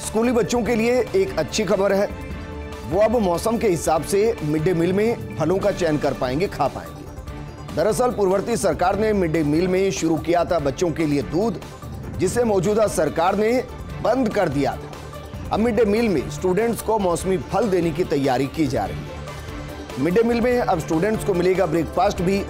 स्कूली बच्चों के लिए एक अच्छी खबर है। वो अब मौसम के हिसाब से मिड डे मील में फलों का चयन कर पाएंगे, खा पाएंगे। दरअसल पूर्ववर्ती सरकार ने मिड डे मील में शुरू किया था बच्चों के लिए दूध, जिसे मौजूदा सरकार ने बंद कर दिया था। अब मिड डे मील में स्टूडेंट्स को मौसमी फल देने की तैयारी की जा रही है। मिड डे मील में अब स्टूडेंट्स को मिलेगा ब्रेकफास्ट भी।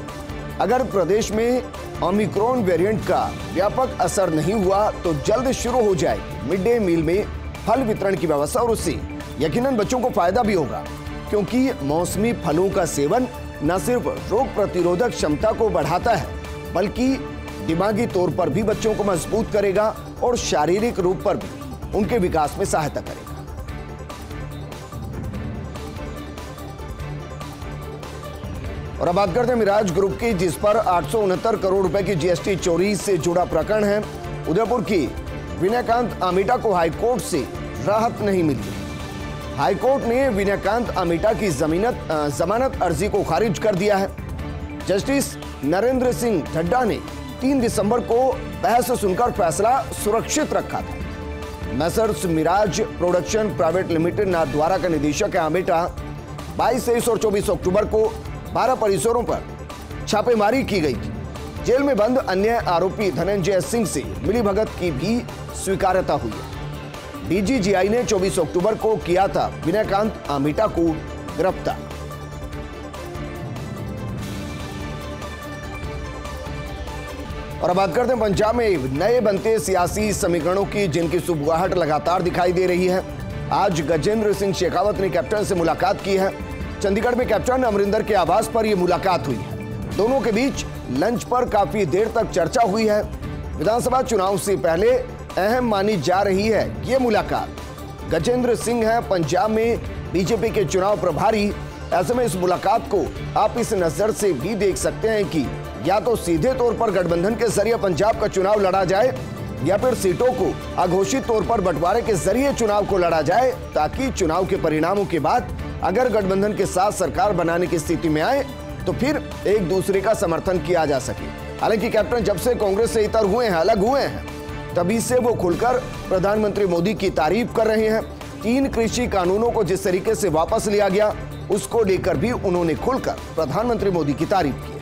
अगर प्रदेश में ओमिक्रॉन वेरिएंट का व्यापक असर नहीं हुआ तो जल्द शुरू हो जाएगी मिड डे मील में फल वितरण की व्यवस्था, और उससे यकीनन बच्चों को फायदा भी होगा, क्योंकि मौसमी फलों का सेवन न सिर्फ रोग प्रतिरोधक क्षमता को बढ़ाता है बल्कि दिमागी तौर पर भी बच्चों को मजबूत करेगा और शारीरिक रूप पर भी उनके विकास में सहायता करेगा। और अब बात करते हैं मिराज ग्रुप की, जिस पर 869 करोड़ रुपए की जीएसटी चोरी से जुड़ा प्रकरण है। उदयपुर की विनयकांत आमिटा को हाईकोर्ट से राहत नहीं मिली। हाईकोर्ट ने विनयकांत आमिटा की जमानत अर्जी को खारिज कर दिया है। जस्टिस नरेंद्र सिंह ढड्डा ने 3 दिसंबर को बहस सुनकर फैसला सुरक्षित रखा था। Messrs Miraj production private limited Nathdwara का निदेशक है आमिटा। 22, 23 और 24 अक्टूबर को 12 परिसरों पर छापेमारी की गई थी। जेल में बंद अन्य आरोपी धनंजय सिंह से मिलीभगत की भी स्वीकार्यता हुई है। डीजीजीआई ने 24 अक्टूबर को किया था विनयकांत आमिटा को गिरफ्तार। और अब बात करते हैं पंजाब में नए बनते सियासी समीकरणों की, जिनकी सुबगाहट लगातार दिखाई दे रही है। आज गजेंद्र सिंह शेखावत ने कैप्टन से मुलाकात की है। चंडीगढ़ में कैप्टन अमरिंदर के आवास पर यह मुलाकात हुई है। दोनों के बीच लंच पर काफी देर तक चर्चा हुई है। विधानसभा चुनाव से पहले अहम मानी जा रही है ये मुलाकात। गजेंद्र सिंह है पंजाब में बीजेपी के चुनाव प्रभारी। ऐसे में इस मुलाकात को आप इस नजर से भी देख सकते हैं कि या तो सीधे तौर पर गठबंधन के जरिए पंजाब का चुनाव लड़ा जाए या फिर सीटों को अघोषित तौर पर बंटवारे के जरिए चुनाव को लड़ा जाए, ताकि चुनाव के परिणामों के बाद अगर गठबंधन के साथ सरकार बनाने की स्थिति में आए तो फिर एक दूसरे का समर्थन किया जा सके। हालांकि कैप्टन जब से कांग्रेस से इतर हुए हैं, अलग हुए हैं, तभी से वो खुलकर प्रधानमंत्री मोदी की तारीफ कर रहे हैं। 3 कृषि कानूनों को जिस तरीके से वापस लिया गया, उसको लेकर भी उन्होंने खुलकर प्रधानमंत्री मोदी की तारीफ की है।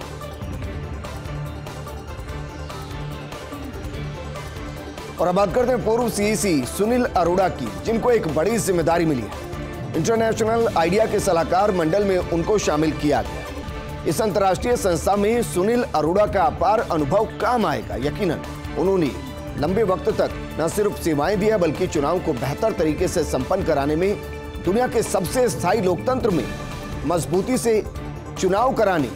और अब बात करते हैं पूर्व सीईसी सुनील अरोड़ा की, जिनको एक बड़ी जिम्मेदारी मिली है। इंटरनेशनल आइडिया के सलाहकार मंडल में उनको शामिल किया गया। इस अंतर्राष्ट्रीय संस्था में सुनील अरोड़ा का अपार अनुभव काम आएगा। यकीनन उन्होंने लंबे वक्त तक न सिर्फ सेवाएं दी है बल्कि चुनाव को बेहतर तरीके से संपन्न कराने में, दुनिया के सबसे स्थायी लोकतंत्र में मजबूती से चुनाव कराने,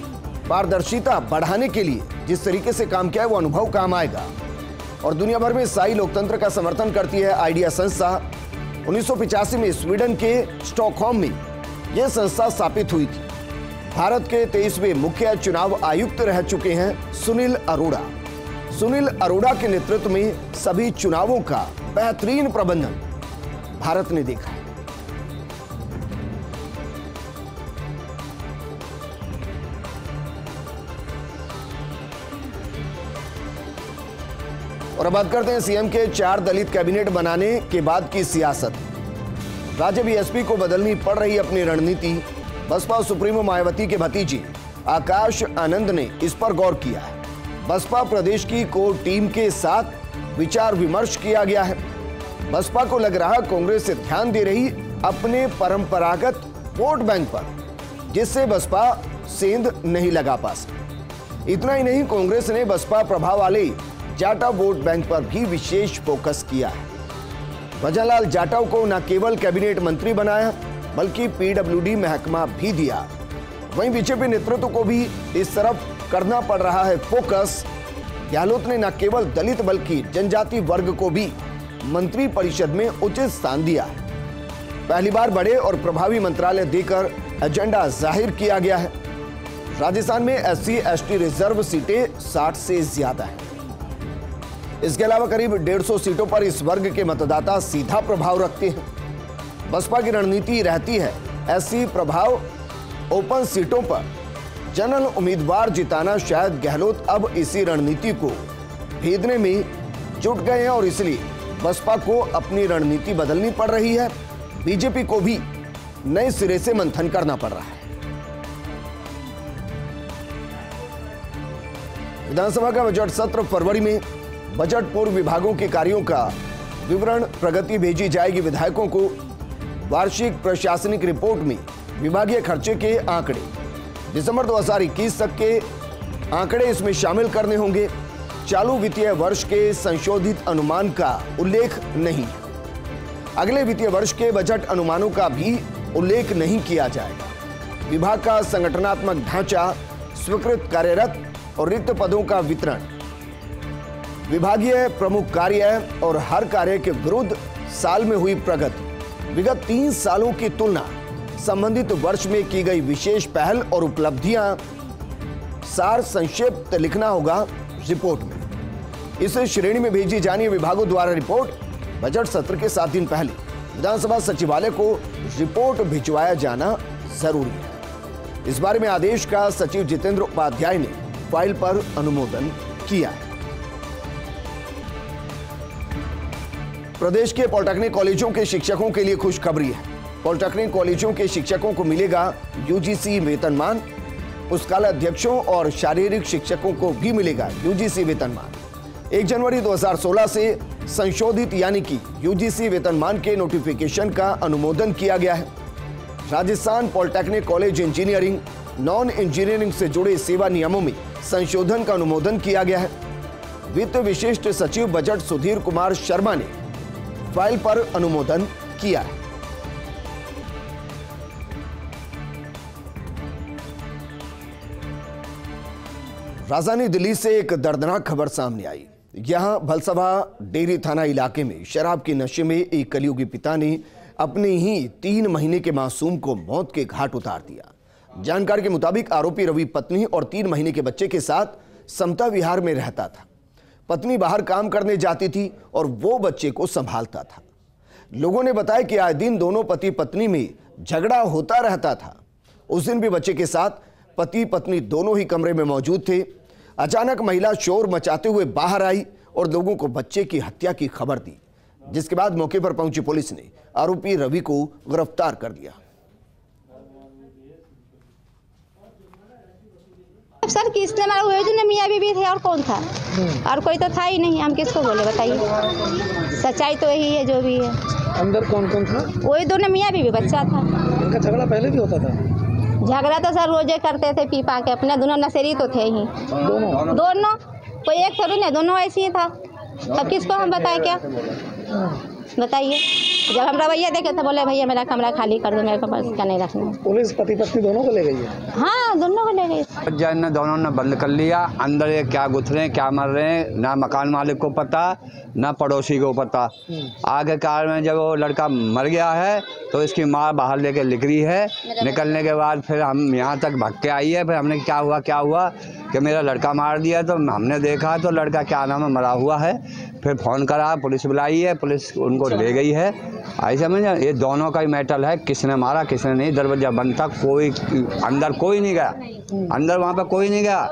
पारदर्शिता बढ़ाने के लिए जिस तरीके से काम किया है वो अनुभव काम आएगा। और दुनिया भर में स्थायी लोकतंत्र का समर्थन करती है आइडिया संस्था। 1985 में स्वीडन के स्टॉकहोम में यह संस्था स्थापित हुई थी। भारत के 23वें मुख्य चुनाव आयुक्त रह चुके हैं सुनील अरोड़ा। सुनील अरोड़ा के नेतृत्व में सभी चुनावों का बेहतरीन प्रबंधन भारत ने देखा है। और अब बात करते हैं सीएम के 4 दलित कैबिनेट बनाने के बाद की सियासत। राज्य बीएसपी को बदलनी पड़ रही अपनी रणनीति। बसपा सुप्रीमो मायावती के भतीजे आकाश आनंद ने इस पर गौर किया है। बसपा प्रदेश की कोर टीम के साथ विचार विमर्श किया गया है। बसपा को लग रहा कांग्रेस से ध्यान दे रही अपने परंपरागत वोट बैंक पर, जिससे बसपा सेंध नहीं लगा पा सकी। इतना ही नहीं, कांग्रेस ने बसपा प्रभाव वाले जाटव वोट बैंक पर भी विशेष फोकस किया है। भजनलाल जाटव को न केवल कैबिनेट मंत्री बनाया बल्कि पीडब्ल्यूडी महकमा भी दिया। वहीं बीजेपी नेतृत्व को भी इस तरफ करना पड़ रहा है फोकस। गहलोत ने न केवल दलित बल्कि जनजाति वर्ग को भी मंत्री परिषद में उचित स्थान दिया है। पहली बार बड़े और प्रभावी मंत्रालय देकर एजेंडा जाहिर किया गया है। राजस्थान में SC ST रिजर्व सीटें 60 से ज्यादा है। इसके अलावा करीब 150 सीटों पर इस वर्ग के मतदाता सीधा प्रभाव रखते हैं। बसपा की रणनीति रहती है SC प्रभाव ओपन सीटों पर जनरल उम्मीदवार जिताना। शायद गहलोत अब इसी रणनीति को भेदने में जुट गए हैं और इसलिए बसपा को अपनी रणनीति बदलनी पड़ रही है, बीजेपी को भी नए सिरे से मंथन करना पड़ रहा है। विधानसभा का बजट सत्र फरवरी में। बजट पूर्व विभागों के कार्यों का विवरण, प्रगति भेजी जाएगी विधायकों को। वार्षिक प्रशासनिक रिपोर्ट में विभागीय खर्चे के आंकड़े, दिसंबर 2021 तक के आंकड़े इसमें शामिल करने होंगे। चालू वित्तीय वर्ष के संशोधित अनुमान का उल्लेख नहीं है। अगले वित्तीय वर्ष के बजट अनुमानों का भी उल्लेख नहीं किया जाएगा। विभाग का संगठनात्मक ढांचा, स्वीकृत कार्यरत और रिक्त पदों का वितरण, विभागीय प्रमुख कार्य और हर कार्य के विरुद्ध साल में हुई प्रगति, विगत 3 सालों की तुलना, संबंधित वर्ष में की गई विशेष पहल और उपलब्धियां, सार संक्षिप्त लिखना होगा रिपोर्ट में। इस श्रेणी में भेजी जानी विभागों द्वारा रिपोर्ट बजट सत्र के 7 दिन पहले विधानसभा सचिवालय को रिपोर्ट भिजवाया जाना जरूरी है। इस बारे में आदेश का सचिव जितेंद्र उपाध्याय ने फाइल पर अनुमोदन किया है। प्रदेश के पॉलिटेक्निक कॉलेजों के शिक्षकों के लिए खुशखबरी है। पॉलिटेक्निक कॉलेजों के शिक्षकों को मिलेगा यूजीसी वेतनमान। पुस्तकालय अध्यक्षों और शारीरिक शिक्षकों को भी मिलेगा यूजीसी वेतनमान। 1 जनवरी 2016 से संशोधित यानी कि यूजीसी वेतनमान के नोटिफिकेशन का अनुमोदन किया गया है। Rajasthan polytechnic college engineering, non engineering से जुड़े सेवा नियमों में संशोधन का अनुमोदन किया गया है। वित्त विशिष्ट सचिव बजट सुधीर कुमार शर्मा ने फाइल पर अनुमोदन किया है। राजधानी दिल्ली से एक दर्दनाक खबर सामने आई। यहां भलसभा डेरी थाना इलाके में शराब के नशे में एक कलयुगी पिता ने अपने ही 3 महीने के मासूम को मौत के घाट उतार दिया। जानकारी के मुताबिक आरोपी रवि पत्नी और 3 महीने के बच्चे के साथ समता विहार में रहता था। पत्नी बाहर काम करने जाती थी और वो बच्चे को संभालता था। लोगों ने बताया कि आए दिन दोनों पति पत्नी में झगड़ा होता रहता था। उस दिन भी बच्चे के साथ पति पत्नी दोनों ही कमरे में मौजूद थे। अचानक महिला शोर मचाते हुए बाहर आई और लोगों को बच्चे की हत्या की खबर दी, जिसके बाद मौके पर पहुंची पुलिस ने आरोपी रवि को गिरफ्तार कर दिया। सर किसने मारा हुआ जो मियाँ बीवी थे और कौन था, और कोई तो था ही नहीं। हम किसको बोले बताइए, सच्चाई तो यही है जो भी है। अंदर कौन कौन था? वही दोनों मियाँ बीवी, बच्चा था। इनका झगड़ा पहले भी होता था? झगड़ा तो सर रोजे करते थे पी पा के, अपने दोनों नशेरी तो थे ही दोनों, कोई एक थोड़ी नहीं, दोनों ऐसे ही था। अब किसको हम बताएं क्या, बताइए। जब हम रवैया देखे थे बोले भैया मेरा कमरा खाली कर दो, मेरे को बस क्या नहीं रखना। पुलिस पति पत्नी दोनों को ले गई है? हाँ दोनों को ले गई। जन दोनों ने बंद कर लिया। अंदर ये क्या घुस रहे हैं क्या मर रहे हैं, ना मकान मालिक को पता ना पड़ोसी को पता। आगे कार में जब वो लड़का मर गया है तो इसकी माँ बाहर लेके लिख रही है। निकलने के बाद फिर हम यहाँ तक भाग के आई है। फिर हमने क्या हुआ कि मेरा लड़का मार दिया, तो हमने देखा तो लड़का क्या नाम है मरा हुआ है। फिर फ़ोन करा, पुलिस बुलाई है, पुलिस उनको ले गई है। ऐसे समझ, ये दोनों का ही मैटर है, किसने मारा किसने नहीं। दरवाजा बंद था, कोई अंदर कोई नहीं गया, अंदर वहाँ पे कोई नहीं गया।